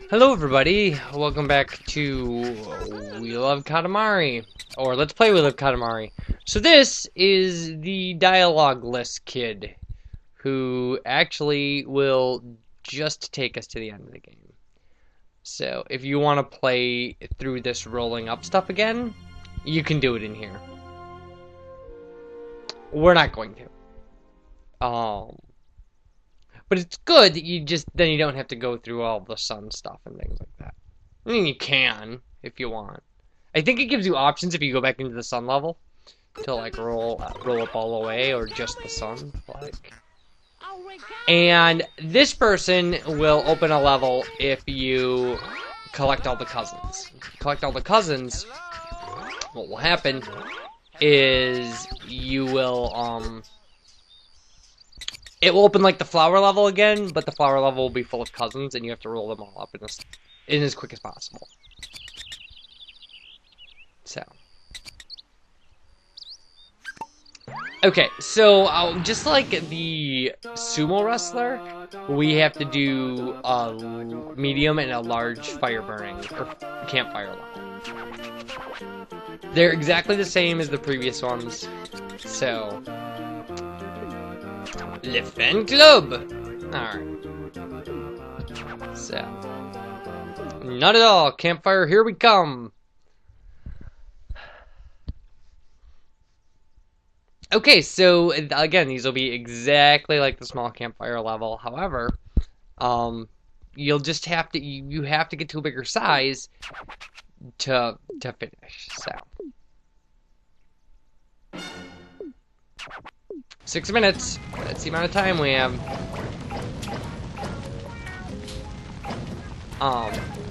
Hello everybody, welcome back to We Love Katamari, or Let's Play We Love Katamari. So this is the dialogue-less kid, who actually will just take us to the end of the game. So if you want to play through this rolling up stuff again, you can do it in here. We're not going to. But it's good that then you don't have to go through all the sun stuff and things like that. I mean, you can, if you want. I think it gives you options if you go back into the sun level to, like, roll up all the way, or just the sun, like. And this person will open a level if you collect all the cousins. If you collect all the cousins, what will happen is you will, it will open like the flower level again, but the flower level will be full of cousins, and you have to roll them all up in as quick as possible. So. Okay, so just like the sumo wrestler, we have to do a medium and a large fire burning, or campfire level. They're exactly the same as the previous ones, so. Le Fan Club! Alright. So. Not at all. Campfire, here we come! Okay, so, again, these will be exactly like the small campfire level. However, you'll just have to, you have to get to a bigger size to finish, so. 6 minutes. That's the amount of time we have.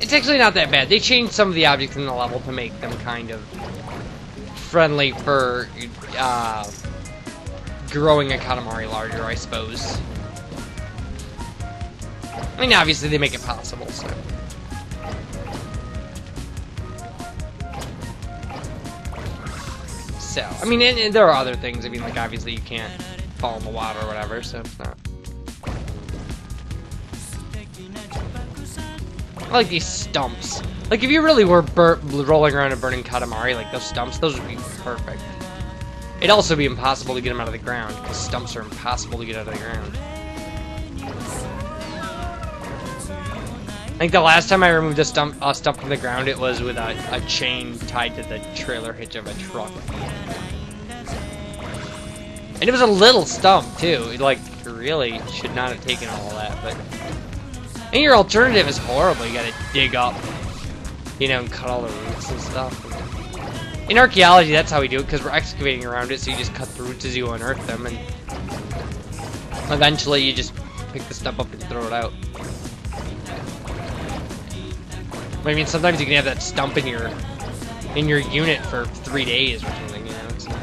It's actually not that bad. They changed some of the objects in the level to make them kind of friendly for growing a Katamari larger, I suppose. I mean, obviously they make it possible, so. So, I mean, and there are other things. I mean, like, obviously you can't fall in the water or whatever, so it's not. I like these stumps. Like, if you really were rolling around and burning Katamari, like, those stumps, those would be perfect. It'd also be impossible to get them out of the ground, because stumps are impossible to get out of the ground. I think the last time I removed a stump from the ground, it was with a chain tied to the trailer hitch of a truck. And it was a little stump, too. It, like, really should not have taken all of that, but. And your alternative is horrible. You gotta dig up, you know, and cut all the roots and stuff. In archaeology, that's how we do it, because we're excavating around it, so you just cut the roots as you unearth them, and eventually you just pick the stump up and throw it out. I mean, sometimes you can have that stump in your unit for 3 days or something, you know. It's not...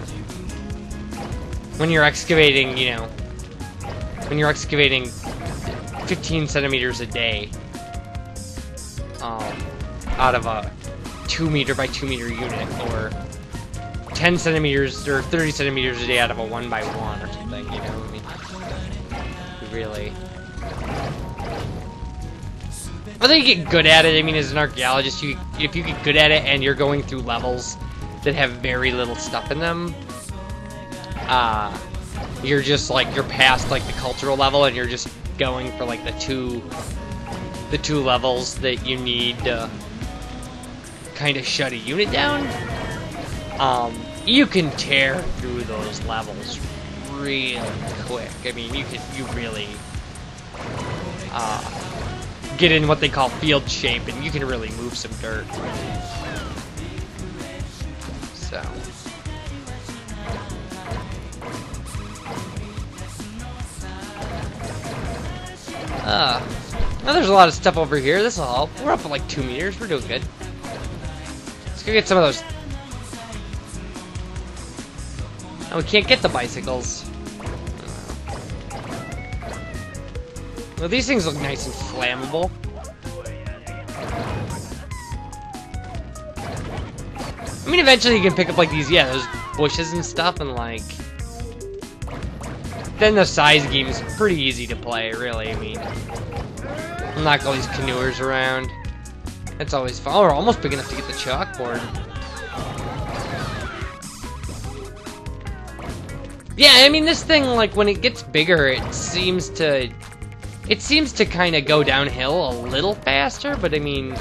When you're excavating, you know, when you're excavating 15 centimeters a day, out of a 2 meter by 2 meter unit, or 10 centimeters or 30 centimeters a day out of a 1 by 1 or something, you know. I mean, really. Whether you get good at it, I mean, as an archaeologist, if you get good at it and you're going through levels that have very little stuff in them, you're just, like, you're past, like, the cultural level, and you're just going for, like, the two levels that you need to kind of shut a unit down. You can tear through those levels really quick. I mean, you really, get in what they call field shape, and you can really move some dirt. So. Now there's a lot of stuff over here. This will help. We're up at like 2 meters. We're doing good. Let's go get some of those. Oh, we can't get the bicycles. Well, these things look nice and flammable. I mean, eventually you can pick up, like, these, yeah, those bushes and stuff, and, like... Then the size game is pretty easy to play, really, I mean... Knock all these canoers around. That's always fun. Oh, we're almost big enough to get the chalkboard. Yeah, I mean, this thing, like, when it gets bigger, it seems to kind of go downhill a little faster, but I mean,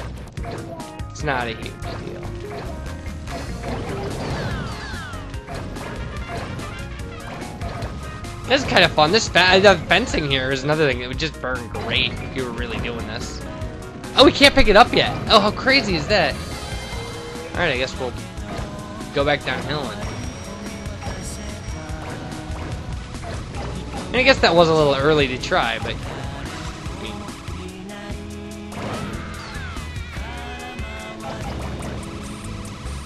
it's not a huge deal. This is kind of fun. This the fencing here is another thing that would just burn great if you were really doing this. Oh, we can't pick it up yet. Oh, how crazy is that? Alright, I guess we'll go back downhill. And I guess that was a little early to try, but...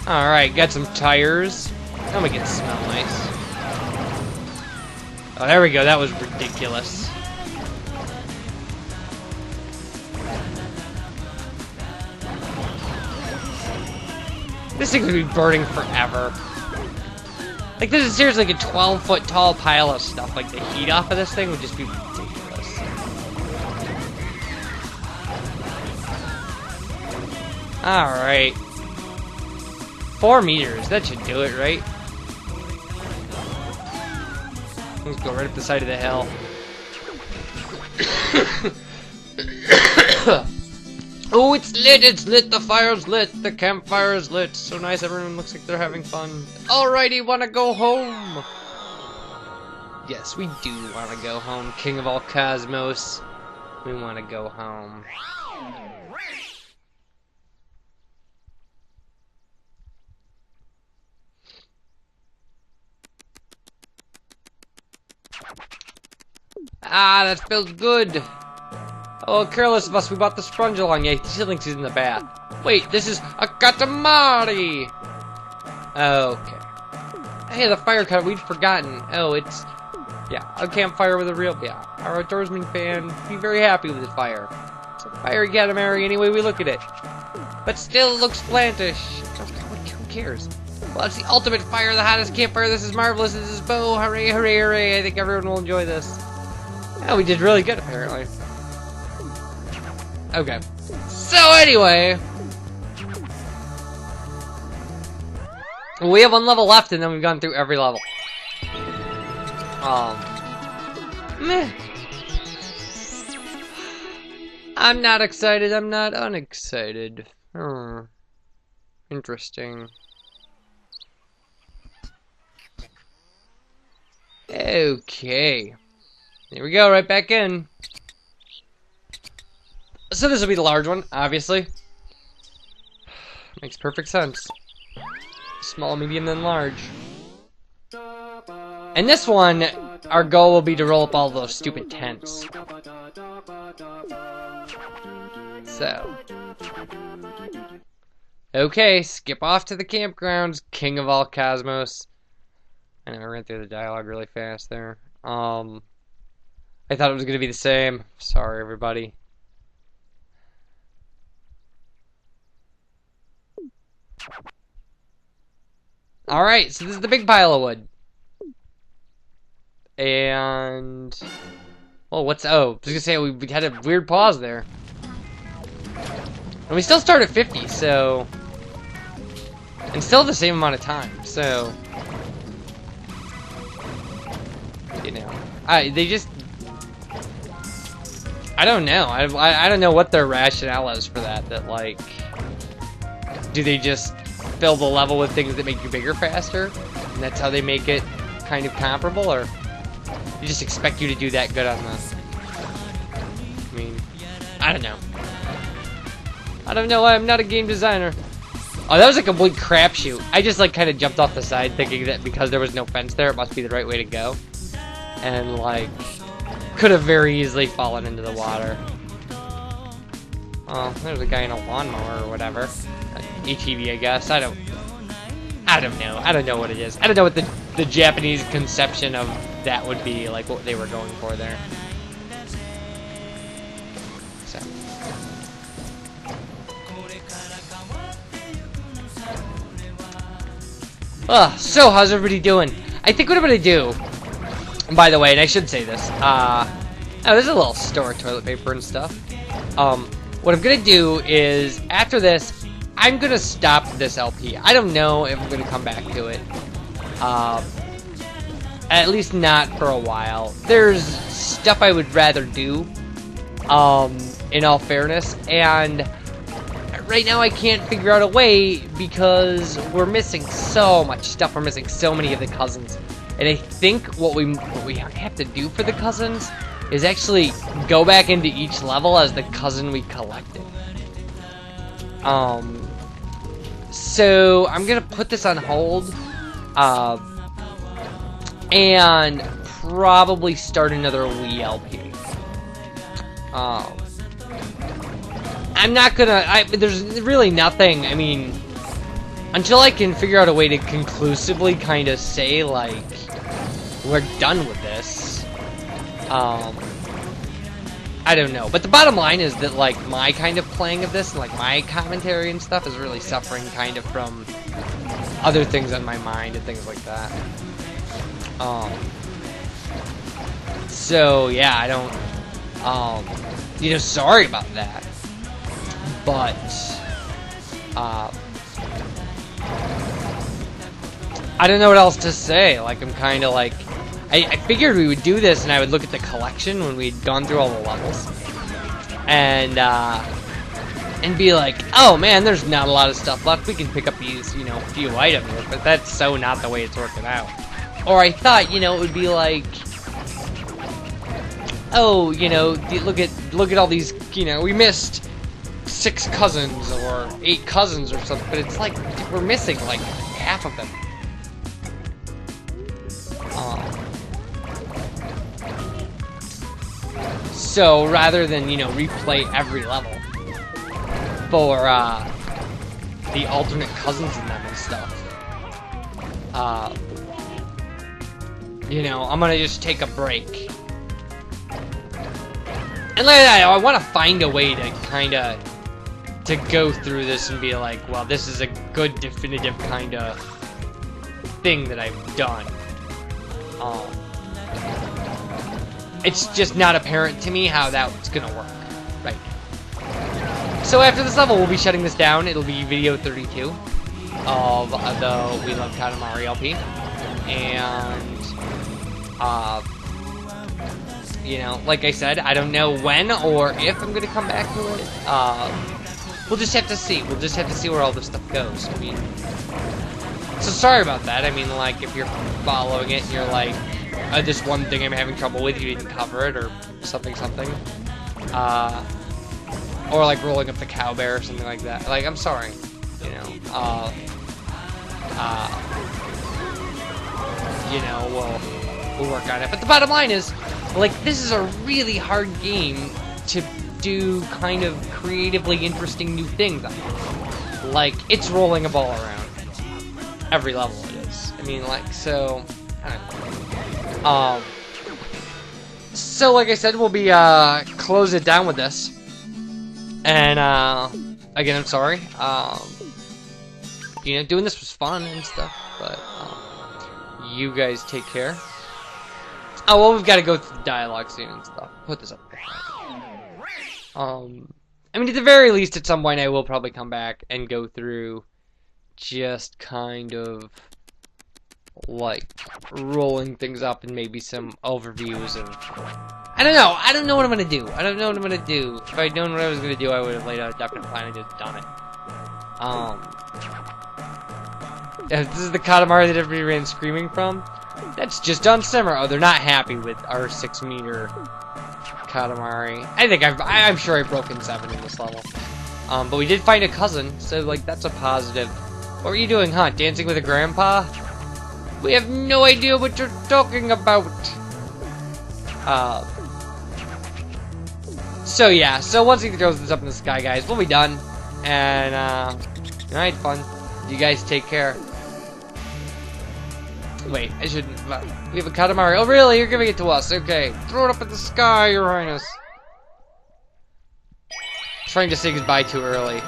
Alright, got some tires. I'll make it smell nice. Oh, there we go. That was ridiculous. This thing would be burning forever. Like, this is seriously like a 12-foot tall pile of stuff. Like, the heat off of this thing would just be ridiculous. Alright. 4 meters. That should do it, right? Let's go right up the side of the hill. Oh, it's lit, the fire's lit, the campfire is lit. So nice, everyone looks like they're having fun. Alrighty, wanna go home? Yes, we do wanna go home, King of all cosmos. We wanna go home. Ah, that feels good. Oh, careless of us, we brought the sponge along. Yeah, he still thinks he's in the bath. Wait, this is a Katamari! Okay. Hey, the fire cut, we'd forgotten. Oh, it's... Yeah, a campfire with a real... Yeah, our outdoorsman fan be very happy with the fire. It's a fiery Katamari any way we look at it. But still it looks plantish. Who cares? Well, it's the ultimate fire, the hottest campfire. This is marvelous. This is Bo. Hooray, hooray, hooray. I think everyone will enjoy this. Yeah, we did really good, apparently. Okay. So anyway, we have 1 level left, and then we've gone through every level. Meh. I'm not excited. I'm not unexcited. Interesting. Okay. Here we go. Right back in. So this will be the large one, obviously. Makes perfect sense. Small, medium, then large. And this one, our goal will be to roll up all those stupid tents. So. Okay, skip off to the campgrounds, King of all cosmos. I know I ran through the dialogue really fast there. I thought it was going to be the same. Sorry, everybody. Alright, so this is the big pile of wood. And... Well, what's... Oh, I was going to say we had a weird pause there. And we still start at 50, so... And still the same amount of time, so... You know... They just... I don't know. I don't know what their rationale is for that. That, like... Do they just fill the level with things that make you bigger faster? And that's how they make it kind of comparable? Or they just expect you to do that good on the... I mean... I don't know. I don't know. I'm not a game designer. Oh, that was a complete crapshoot. I just, like, kind of jumped off the side thinking that because there was no fence there, it must be the right way to go. And, like... Could have very easily fallen into the water. Oh, there's a guy in a lawnmower or whatever. ATV, I guess. I don't know. I don't know what it is. I don't know what the Japanese conception of that would be, like what they were going for there. So. So how's everybody doing? I think what I'm gonna do, by the way, and I should say this, oh, there's a little store of toilet paper and stuff. What I'm gonna do is, after this, I'm gonna stop this LP. I don't know if I'm gonna come back to it. At least not for a while. There's stuff I would rather do, in all fairness, and right now I can't figure out a way because we're missing so much stuff. We're missing so many of the cousins. And I think what we have to do for the cousins is actually go back into each level as the cousin we collected. So I'm gonna put this on hold, and probably start another Wii LP. I'm not gonna, there's really nothing, I mean, until I can figure out a way to conclusively kind of say, like, we're done with this, I don't know. But the bottom line is that, like, my kind of playing of this, and, like, my commentary and stuff is really suffering kind of from other things on my mind and things like that. So, yeah, I don't, you know, sorry about that. But, I don't know what else to say. Like, I'm kind of like, I figured we would do this and I would look at the collection when we'd gone through all the levels. And be like, oh man, there's not a lot of stuff left. We can pick up these, you know, few items. But that's so not the way it's working out. Or I thought, you know, it would be like, oh, you know, look at all these, you know, we missed 6 cousins or 8 cousins or something, but it's like we're missing like half of them. So rather than, you know, replay every level for the alternate cousins in them and stuff, you know, I'm gonna just take a break. And like that, I want to find a way to kind of go through this and be like, well, this is a good definitive kind of thing that I've done. It's just not apparent to me how that's gonna work right now. So after this level, we'll be shutting this down. It'll be video 32 of the We Love Katamari LP, and you know, like I said, I don't know when or if I'm gonna come back to it. We'll just have to see. We'll just have to see where all this stuff goes. I mean, so sorry about that. I mean, like, if you're following it and you're like, this one thing I'm having trouble with, you didn't cover it, or something. Or like rolling up the cow bear or something like that. Like, I'm sorry, you know. You know, we'll work on it. But the bottom line is, like, this is a really hard game to do kind of creatively interesting new things on. Like, it's rolling a ball around. Every level it is. I mean, like, so, I don't know. So like I said, we'll be, close it down with this. And, again, I'm sorry. You know, doing this was fun and stuff, but, you guys take care. Oh, well, we've got to go through the dialogue scene and stuff. Put this up. I mean, at the very least, at some point, I will probably come back and go through just kind of, like, rolling things up and maybe some overviews of... I don't know. I don't know what I'm going to do. I don't know what I'm going to do. If I'd known what I was going to do, I would have laid out a definite plan and just done it. If this is the Katamari that everybody ran screaming from, that's just on Simmer. Oh, they're not happy with our 6-meter Katamari. I think I'm sure I've broken 7 in this level. But we did find a cousin, so, like, that's a positive. What were you doing, huh? Dancing with a grandpa? We have no idea what you're talking about. So yeah, so once he throws this up in the sky, guys, we'll be done. And, I had fun. You guys take care. Wait, I shouldn't. We have a Katamari. Oh, really? You're giving it to us. Okay. Throw it up in the sky, Your Highness. Trying to say goodbye too early.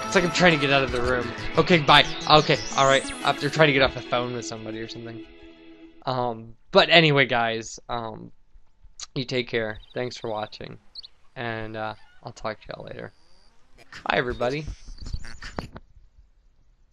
It's like I'm trying to get out of the room. Okay, bye. Okay, alright. After trying to get off the phone with somebody or something. But anyway, guys, you take care. Thanks for watching. And, I'll I'll talk to y'all later. Bye, everybody.